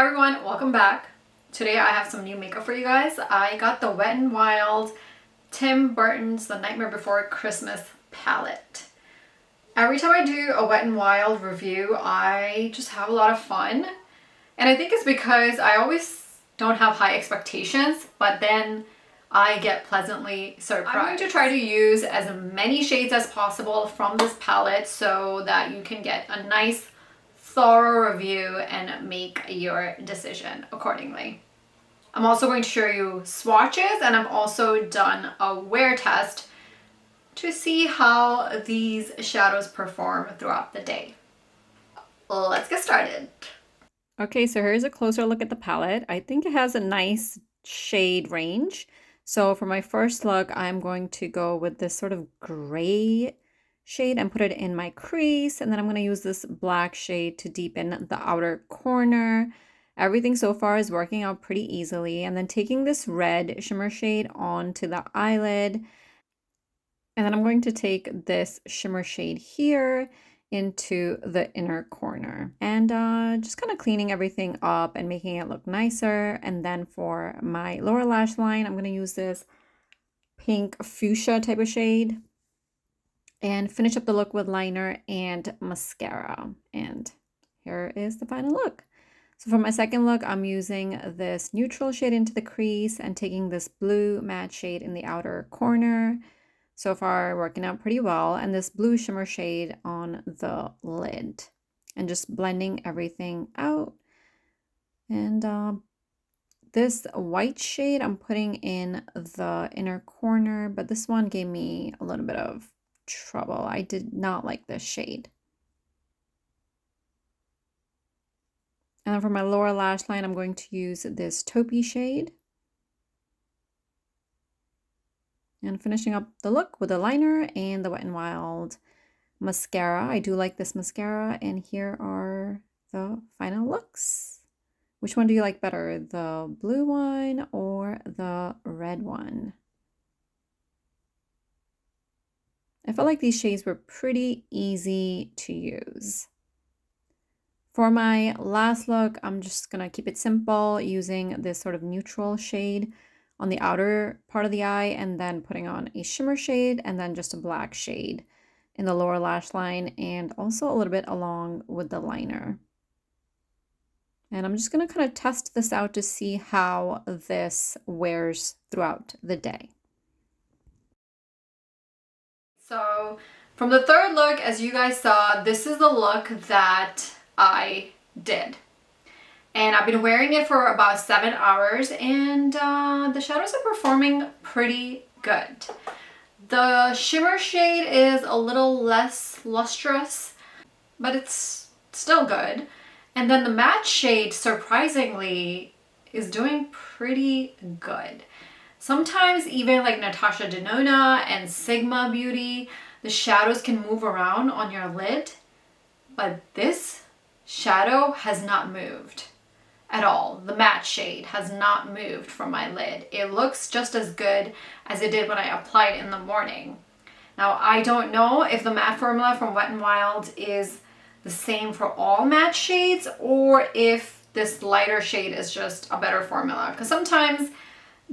everyone, welcome back. Today I have some new makeup for you guys. I got the Wet n Wild Tim Burton's The Nightmare Before Christmas palette. Every time I do a Wet n Wild review, I just have a lot of fun. And I think it's because I always don't have high expectations, but then I get pleasantly surprised. I'm going to try to use as many shades as possible from this palette so that you can get a nice thorough review and make your decision accordingly. I'm also going to show you swatches, and I've also done a wear test to see how these shadows perform throughout the day. Let's get started. Okay, so here's a closer look at the palette. I think it has a nice shade range. So for my first look, I'm going to go with this sort of gray shade and put it in my crease, and then I'm going to use this black shade to deepen the outer corner. Everything so far is working out pretty easily, and then taking this red shimmer shade onto the eyelid, and then I'm going to take this shimmer shade here into the inner corner, and just kind of cleaning everything up and making it look nicer. And then for my lower lash line, I'm going to use this pink fuchsia type of shade and finish up the look with liner and mascara. And here is the final look. So for my second look, I'm using this neutral shade into the crease and taking this blue matte shade in the outer corner. So far working out pretty well, and this blue shimmer shade on the lid, and just blending everything out. And this white shade I'm putting in the inner corner, but this one gave me a little bit of trouble. I did not like this shade. And then for my lower lash line, I'm going to use this taupey shade. And finishing up the look with a liner and the Wet n Wild mascara. I do like this mascara, and here are the final looks. Which one do you like better, the blue one or the red one? I felt like these shades were pretty easy to use. For my last look, I'm just gonna keep it simple, using this sort of neutral shade on the outer part of the eye, and then putting on a shimmer shade and then just a black shade in the lower lash line, and also a little bit along with the liner. And I'm just gonna kind of test this out to see how this wears throughout the day. So from the third look, as you guys saw, this is the look that I did. And I've been wearing it for about 7 hours, and the shadows are performing pretty good. The shimmer shade is a little less lustrous, but it's still good. And then the matte shade, surprisingly, is doing pretty good. Sometimes even like Natasha Denona and Sigma Beauty, the shadows can move around on your lid, but this shadow has not moved at all. The matte shade has not moved from my lid. It looks just as good as it did when I applied in the morning. Now, I don't know if the matte formula from Wet n Wild is the same for all matte shades, or if this lighter shade is just a better formula, because sometimes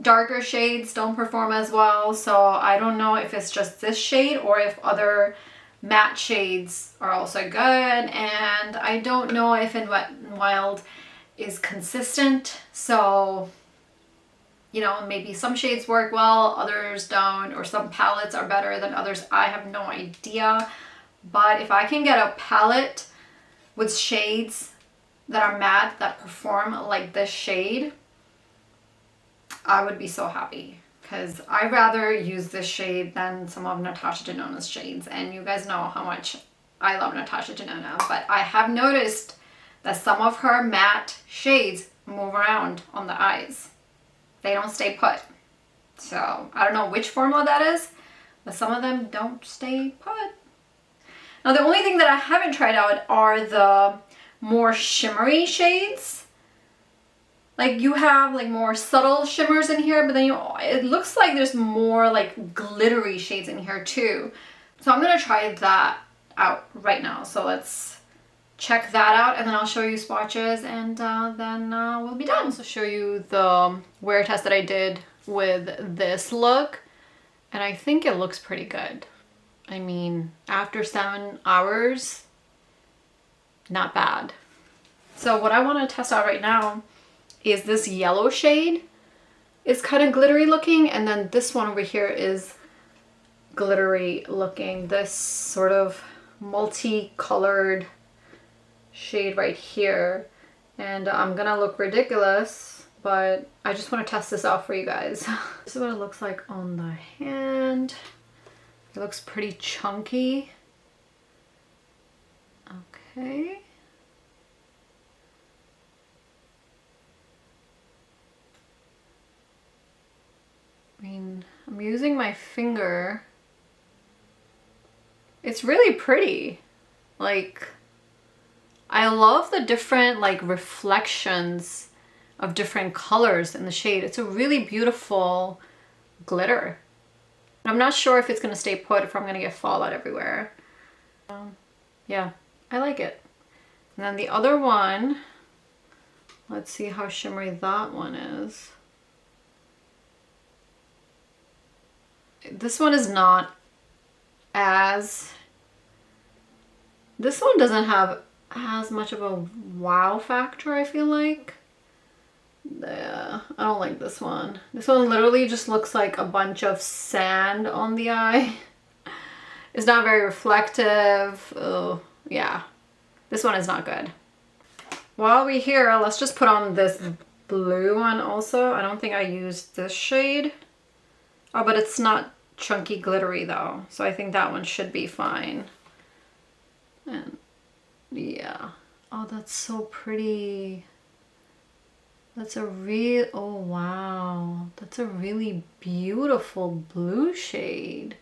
darker shades don't perform as well. So I don't know if it's just this shade or if other matte shades are also good. And I don't know if in Wet n Wild is consistent. So, you know, maybe some shades work well, others don't, or some palettes are better than others. I have no idea. But if I can get a palette with shades that are matte that perform like this shade, I would be so happy, because I'd rather use this shade than some of Natasha Denona's shades. And you guys know how much I love Natasha Denona, but I have noticed that some of her matte shades move around on the eyes. They don't stay put. So I don't know which formula that is, but some of them don't stay put. Now, the only thing that I haven't tried out are the more shimmery shades. Like, you have like more subtle shimmers in here, but then it looks like there's more like glittery shades in here too. So I'm gonna try that out right now. So let's check that out, and then I'll show you swatches, and then we'll be done. I'll also show you the wear test that I did with this look, and I think it looks pretty good. I mean, after 7 hours, not bad. So what I want to test out right now is this yellow shade. It's kind of glittery looking, and then this one over here is glittery looking. This sort of multicolored shade right here, and I'm gonna look ridiculous, but I just want to test this out for you guys. This is what it looks like on the hand. It looks pretty chunky. Okay. I mean, I'm using my finger. It's really pretty. Like, I love the different like reflections of different colors in the shade. It's a really beautiful glitter. I'm not sure if it's gonna stay put, if I'm gonna get fallout everywhere. Yeah, I like it. And then the other one, let's see how shimmery that one is. This one is not as, this one doesn't have as much of a wow factor, I feel like. Yeah, I don't like this one. This one literally just looks like a bunch of sand on the eye. It's not very reflective. Oh, yeah. This one is not good. While we're here, let's just put on this blue one also. I don't think I used this shade. Oh, but it's not chunky glittery though, so I think that one should be fine. And yeah. Oh, that's so pretty. That's a real, oh wow. That's a really beautiful blue shade.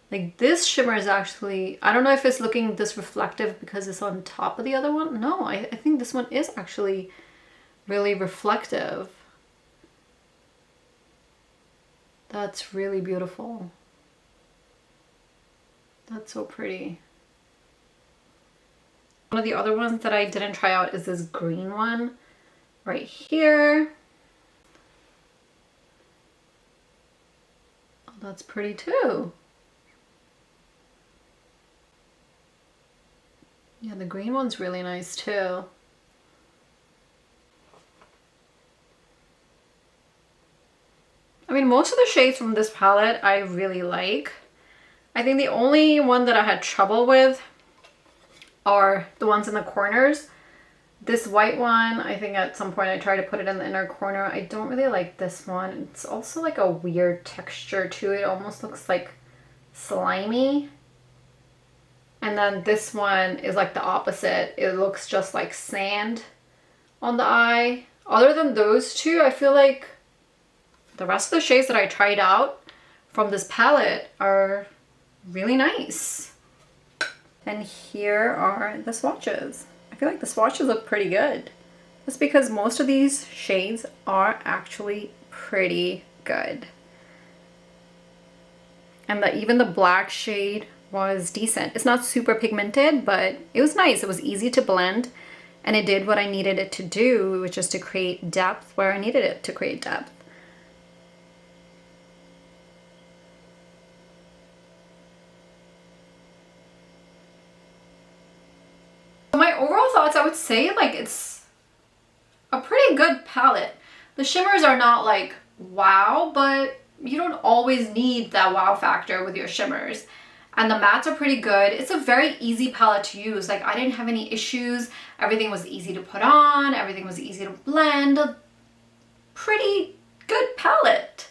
Like this shimmer is actually, I don't know if it's looking this reflective because it's on top of the other one. No, I think this one is actually really reflective. That's really beautiful. That's so pretty. One of the other ones that I didn't try out is this green one right here. Oh, that's pretty too. Yeah, the green one's really nice too. I mean, most of the shades from this palette I really like. I think the only one that I had trouble with are the ones in the corners. This white one, I think at some point I tried to put it in the inner corner. I don't really like this one. It's also like a weird texture to it. It almost looks like slimy. And then this one is like the opposite. It looks just like sand on the eye. Other than those two, I feel like the rest of the shades that I tried out from this palette are really nice. And here are the swatches. I feel like the swatches look pretty good. That's because most of these shades are actually pretty good. And even the black shade was decent. It's not super pigmented, but it was nice. It was easy to blend, and it did what I needed it to do, which is to create depth where I needed it to create depth. My overall thoughts, I would say like it's a pretty good palette. The shimmers are not like wow, but you don't always need that wow factor with your shimmers. And the mattes are pretty good. It's a very easy palette to use. Like I didn't have any issues. Everything was easy to put on. Everything was easy to blend. Pretty good palette.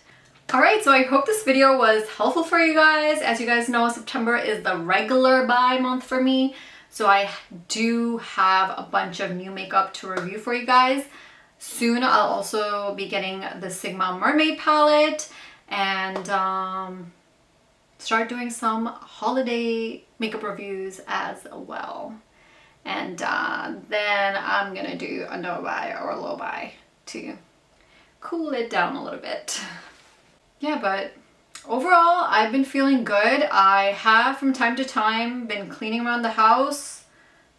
Alright, so I hope this video was helpful for you guys. As you guys know, September is the regular buy month for me. So I do have a bunch of new makeup to review for you guys. Soon I'll also be getting the Sigma Mermaid palette and start doing some holiday makeup reviews as well. And then I'm gonna do a no buy or a low buy to cool it down a little bit. Yeah, but overall, I've been feeling good. I have from time to time been cleaning around the house,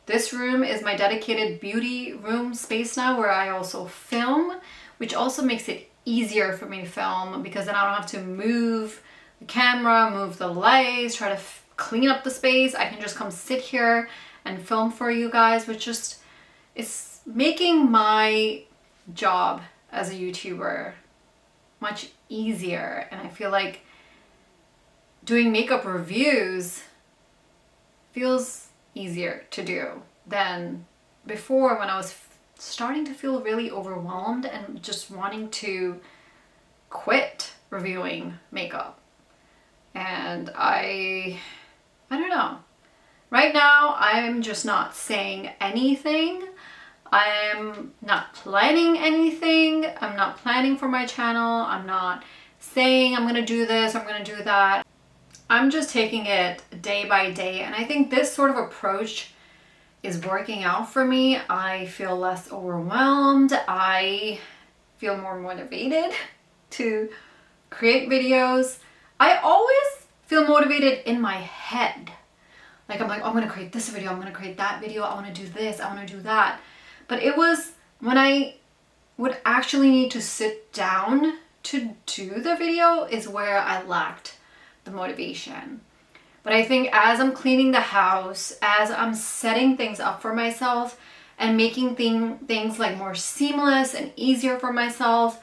This room is my dedicated beauty room space now, where I also film, which also makes it easier for me to film because then I don't have to move the camera, move the lights, try to clean up the space. I can just come sit here and film for you guys, which just is making my job as a YouTuber much easier. And I feel like doing makeup reviews feels easier to do than before, when I was starting to feel really overwhelmed and just wanting to quit reviewing makeup. And I don't know. Right now, I'm just not saying anything. I'm not planning anything. I'm not planning for my channel. I'm not saying I'm gonna do this, I'm gonna do that. I'm just taking it day by day. And I think this sort of approach is working out for me. I feel less overwhelmed. I feel more motivated to create videos. I always feel motivated in my head. Like I'm like, oh, I'm gonna create this video, I'm gonna create that video, I wanna do this, I wanna do that. But it was when I would actually need to sit down to do the video is where I lacked the motivation. But I think as I'm cleaning the house, as I'm setting things up for myself and making things like more seamless and easier for myself,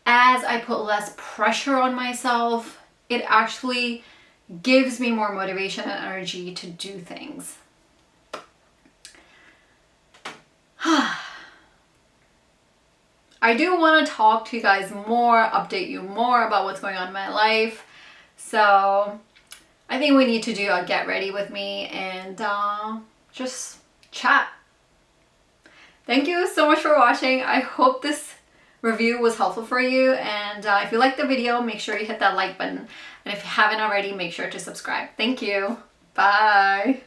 as I put less pressure on myself, it actually gives me more motivation and energy to do things. I do want to talk to you guys more, update you more about what's going on in my life. So I think we need to do a get ready with me and just chat. Thank you so much for watching. I hope this review was helpful for you. And if you liked the video, make sure you hit that like button. And if you haven't already, make sure to subscribe. Thank you. Bye.